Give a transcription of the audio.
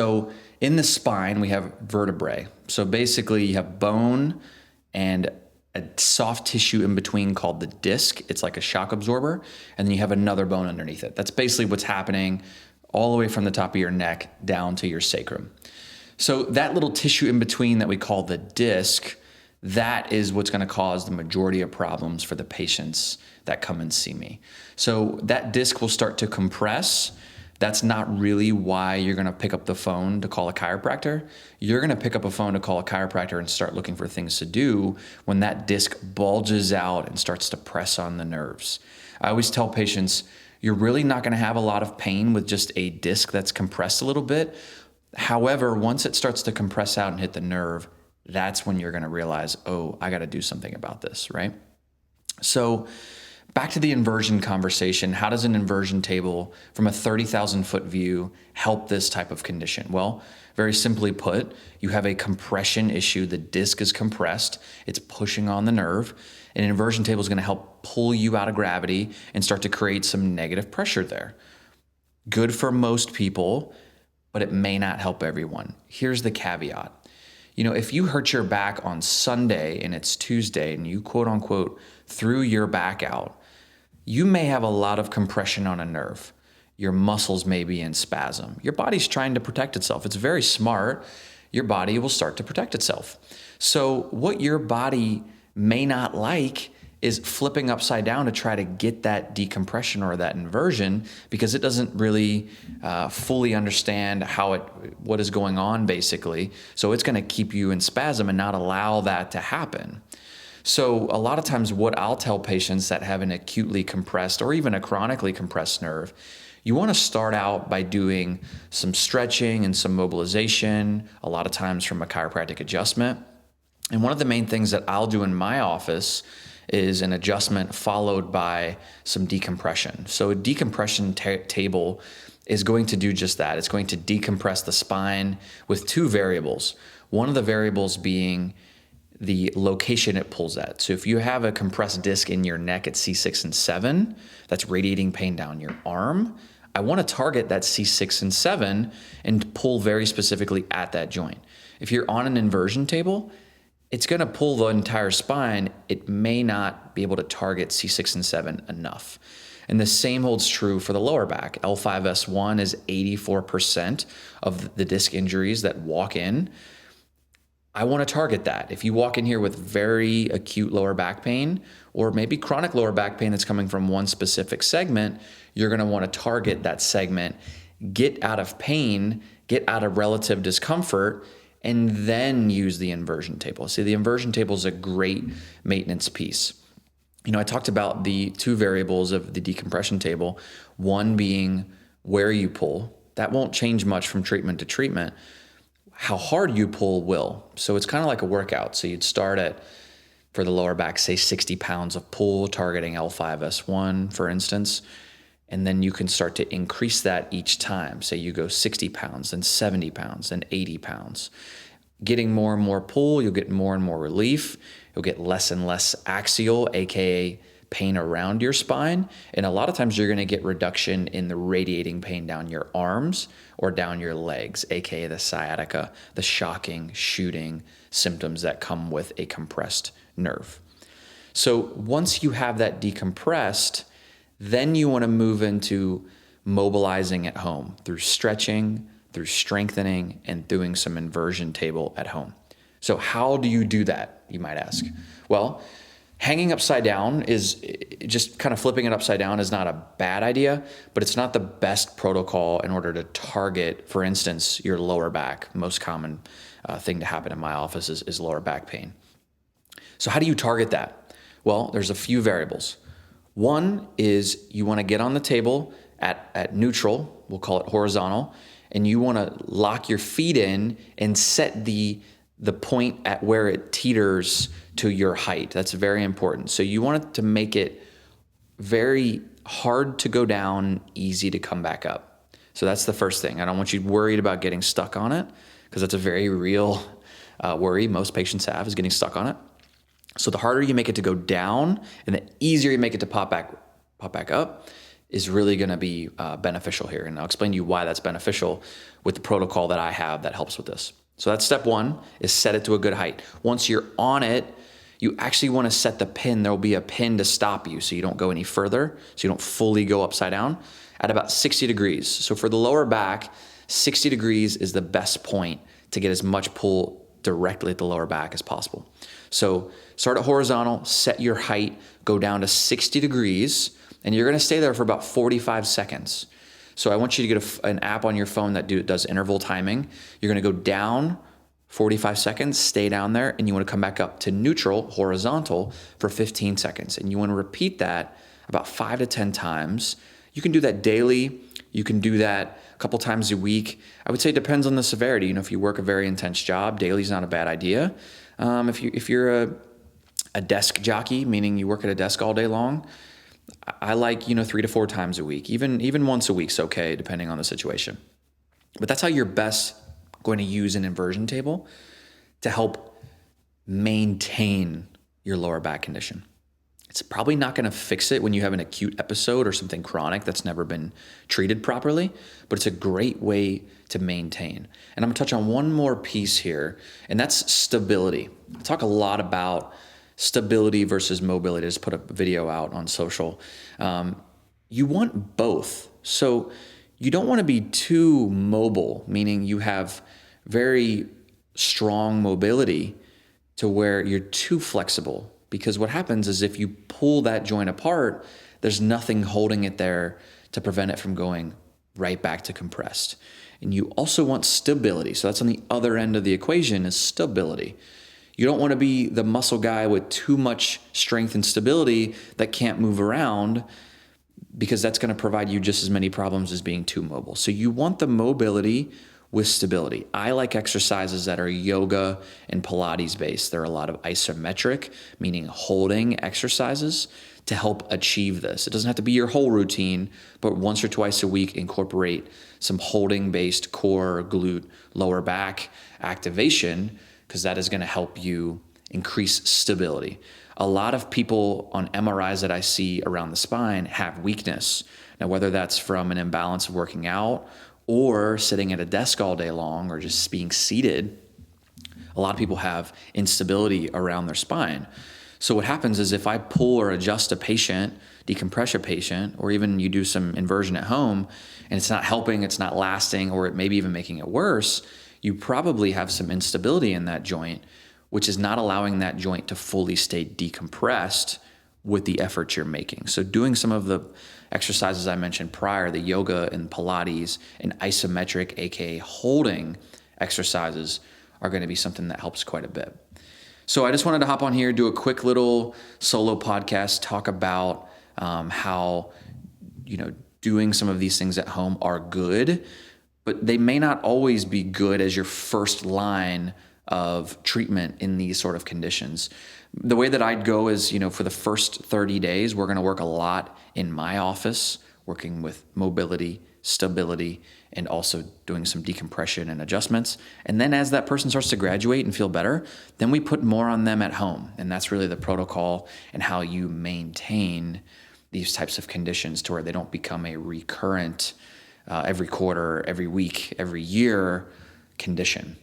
So in the spine, we have vertebrae. So basically you have bone and a soft tissue in between called the disc. It's like a shock absorber. And then you have another bone underneath it. That's basically what's happening all the way from the top of your neck down to your sacrum. So that little tissue in between that we call the disc, that is what's going to cause the majority of problems for the patients that come and see me. So that disc will start to compress. That's not really why you're going to pick up the phone to call a chiropractor. You're going to pick up a phone to call a chiropractor and start looking for things to do when that disc bulges out and starts to press on the nerves. I always tell patients, you're really not going to have a lot of pain with just a disc that's compressed a little bit. However, once it starts to compress out and hit the nerve, that's when you're going to realize, oh, I got to do something about this, right? So back to the inversion conversation. How does an inversion table from a 30,000 foot view help this type of condition? Well, very simply put, you have a compression issue. The disc is compressed. It's pushing on the nerve. An inversion table is going to help pull you out of gravity and start to create some negative pressure there. Good for most people, but it may not help everyone. Here's the caveat. If you hurt your back on Sunday and it's Tuesday and you quote unquote threw your back out, you may have a lot of compression on a nerve. Your muscles may be in spasm. Your body's trying to protect itself. It's very smart. Your body will start to protect itself. So what your body may not like is flipping upside down to try to get that decompression or that inversion because it doesn't really fully understand what is going on basically. So it's going to keep you in spasm and not allow that to happen. So a lot of times what I'll tell patients that have an acutely compressed or even a chronically compressed nerve, you want to start out by doing some stretching and some mobilization, a lot of times from a chiropractic adjustment. And one of the main things that I'll do in my office is an adjustment followed by some decompression. So a decompression table is going to do just that. It's going to decompress the spine with two variables. One of the variables being the location it pulls at. So if you have a compressed disc in your neck at C6 and 7, that's radiating pain down your arm, I want to target that C6 and 7 and pull very specifically at that joint. If you're on an inversion table, it's going to pull the entire spine. It may not be able to target C6 and 7 enough. And the same holds true for the lower back. L5S1 is 84% of the disc injuries that walk in. I want to target that. If you walk in here with very acute lower back pain or maybe chronic lower back pain that's coming from one specific segment, you're going to want to target that segment, get out of pain, get out of relative discomfort, and then use the inversion table. See, the inversion table is a great maintenance piece. I talked about the two variables of the decompression table, one being where you pull. That won't change much from treatment to treatment. How hard you pull will. So it's kind of like a workout. So you'd start at, for the lower back, say 60 pounds of pull, targeting L5S1, for instance. And then you can start to increase that each time. Say you go 60 pounds, then 70 pounds, then 80 pounds. Getting more and more pull, you'll get more and more relief. You'll get less and less axial, aka pain around your spine. And a lot of times you're going to get reduction in the radiating pain down your arms or down your legs, aka the sciatica, the shocking, shooting symptoms that come with a compressed nerve. So once you have that decompressed, then you want to move into mobilizing at home through stretching, through strengthening, and doing some inversion table at home. So how do you do that, you might ask? Well, hanging upside down is just kind of flipping it upside down is not a bad idea, but it's not the best protocol in order to target, for instance, your lower back. Most common thing to happen in my office is lower back pain. So how do you target that? Well, there's a few variables. One is you want to get on the table at neutral, we'll call it horizontal, and you want to lock your feet in and set the point at where it teeters to your height. That's very important. So you want it to make it very hard to go down, easy to come back up. So that's the first thing. I don't want you worried about getting stuck on it because that's a very real worry most patients have is getting stuck on it. So the harder you make it to go down and the easier you make it to pop back up, is really going to be beneficial here. And I'll explain to you why that's beneficial with the protocol that I have that helps with this. So that's step one, is set it to a good height. Once you're on it, you actually want to set the pin. There will be a pin to stop you so you don't go any further, so you don't fully go upside down, at about 60 degrees. So for the lower back, 60 degrees is the best point to get as much pull directly at the lower back as possible. So start at horizontal, set your height, go down to 60 degrees, and you're going to stay there for about 45 seconds. So I want you to get an app on your phone that does interval timing. You're going to go down 45 seconds, stay down there, and you want to come back up to neutral, horizontal, for 15 seconds. And you want to repeat that about 5 to 10 times. You can do that daily. You can do that a couple times a week. I would say it depends on the severity. You know, if you work a very intense job, daily is not a bad idea. If you're a desk jockey, meaning you work at a desk all day long, I like, 3 to 4 times a week. Even once a week's okay, depending on the situation. But that's how you're best going to use an inversion table to help maintain your lower back condition. It's probably not going to fix it when you have an acute episode or something chronic that's never been treated properly, but it's a great way to maintain. And I'm going to touch on one more piece here, and that's stability. I talk a lot about stability versus mobility. I just put a video out on social. You want both. So you don't want to be too mobile, meaning you have very strong mobility to where you're too flexible. Because what happens is if you pull that joint apart, there's nothing holding it there to prevent it from going right back to compressed. And you also want stability. So that's on the other end of the equation, is stability. You don't want to be the muscle guy with too much strength and stability that can't move around, because that's going to provide you just as many problems as being too mobile. So you want the mobility with stability. I like exercises that are yoga and Pilates based. There are a lot of isometric, meaning holding exercises to help achieve this. It doesn't have to be your whole routine, but once or twice a week, incorporate some holding based core, glute, lower back activation, because that is going to help you increase stability. A lot of people on MRIs that I see around the spine have weakness. Now, whether that's from an imbalance of working out or sitting at a desk all day long or just being seated, a lot of people have instability around their spine. So what happens is if I pull or adjust a patient, decompress a patient, or even you do some inversion at home and it's not helping, it's not lasting, or it may be even making it worse, you probably have some instability in that joint, which is not allowing that joint to fully stay decompressed with the effort you're making. So doing some of the exercises I mentioned prior, the yoga and Pilates and isometric, aka holding exercises, are going to be something that helps quite a bit. So I just wanted to hop on here, do a quick little solo podcast, talk about how, doing some of these things at home are good, but they may not always be good as your first line of treatment in these sort of conditions. The way that I'd go is, for the first 30 days, we're going to work a lot in my office, working with mobility, stability, and also doing some decompression and adjustments. And then as that person starts to graduate and feel better, then we put more on them at home. And that's really the protocol and how you maintain these types of conditions to where they don't become a recurrent every quarter, every week, every year condition.